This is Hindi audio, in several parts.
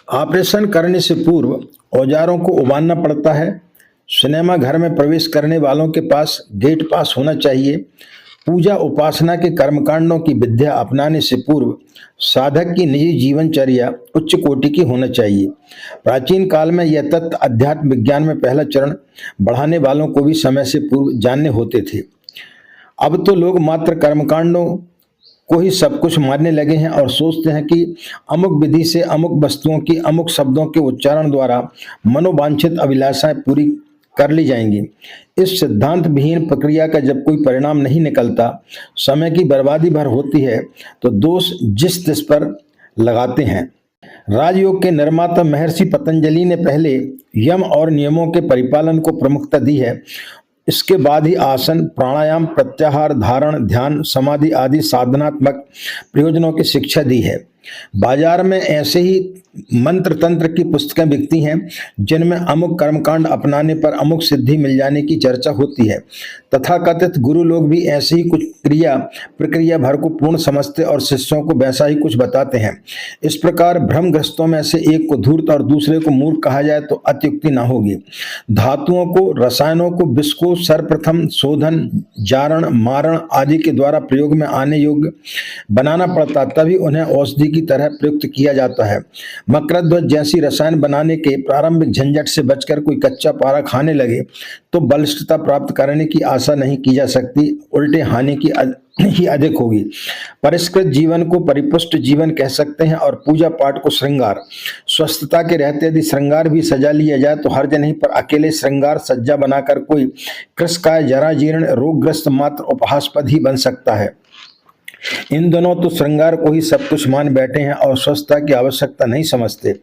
ऑपरेशन करने से पूर्व औजारों को उबानना पड़ता है। सिनेमा घर में प्रवेश करने वालों के पास गेट पास होना चाहिए। पूजा उपासना के कर्मकांडों की विद्या अपनाने से पूर्व साधक की निजी जीवनचर्या उच्च कोटि की होना चाहिए। प्राचीन काल में यह तत्व अध्यात्म विज्ञान में पहला चरण बढ़ाने वालों को भी समय से पूर्व जानने होते थे। अब तो लोग मात्र कर्मकांडों को ही सब कुछ मानने लगे हैं और सोचते हैं कि अमुक विधि से अमुक वस्तुओं की अमुक शब्दों के उच्चारण द्वारा मनोवांछित अभिलाषाएं पूरी कर ली जाएंगी। इस सिद्धांत विहीन प्रक्रिया का जब कोई परिणाम नहीं निकलता, समय की बर्बादी भर होती है, तो दोष जिस तिस पर लगाते हैं। राजयोग के निर्माता महर्षि पतंजलि ने पहले यम और नियमों के परिपालन को प्रमुखता दी है। इसके बाद ही आसन, प्राणायाम, प्रत्याहार, धारण, ध्यान, समाधि आदि साधनात्मक प्रयोजनों की शिक्षा दी है। बाजार में ऐसे ही मंत्र तंत्र की पुस्तकें बिकती हैं जिनमें अमुक कर्मकांड अपनाने पर अमुक सिद्धि मिल जाने की चर्चा होती है। तथाकथित गुरु लोग भी ऐसे ही कुछ प्रक्रिया भर को पूर्ण समझते और शिष्यों को वैसा ही कुछ बताते हैं। इस प्रकार भ्रमग्रस्तों में से एक को धूर्त और दूसरे को मूर्ख कहा जाए तो अत्युक्ति न होगी। धातुओं को, रसायनों को, विष को सर्वप्रथम शोधन, जारण, मारण आदि के द्वारा प्रयोग में आने योग्य बनाना पड़ता, तभी उन्हें औषधि की तरह प्रयुक्त किया जाता है। मकरध्वज जैसी रसायन बनाने के प्रारंभिक झंझट से बचकर कोई कच्चा पारा खाने लगे तो बलिष्ठता प्राप्त करने की आशा नहीं की जा सकती, उल्टे हानि की ही अधिक होगी। परिष्कृत जीवन को परिपुष्ट जीवन कह सकते हैं और पूजा पाठ को श्रृंगार। स्वस्थता के रहते यदि श्रृंगार भी सजा लिया जाए तो हर्ज नहीं, पर अकेले श्रृंगार सज्जा बनाकर कोई कृशकाय, जरा जीर्ण, रोगग्रस्त मात्र उपहासपद ही बन सकता है। इन दोनों तो श्रृंगार को ही सब कुछ मान बैठे हैं और स्वस्थता की आवश्यकता नहीं समझते।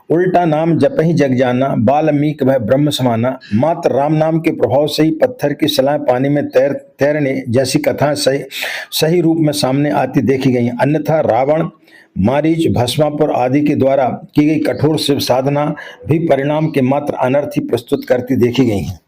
उल्टा नाम जप ही जग जाना, बाल्मीकि वह ब्रह्म समाना, मात्र राम नाम के प्रभाव से ही पत्थर की सलाह पानी में तैरने जैसी कथाएं सही रूप में सामने आती देखी गई। अन्यथा रावण, मारीच, भस्मापुर आदि के द्वारा की गई कठोर शिव साधना भी परिणाम के मात्र अनर्थ ही प्रस्तुत करती देखी गई है।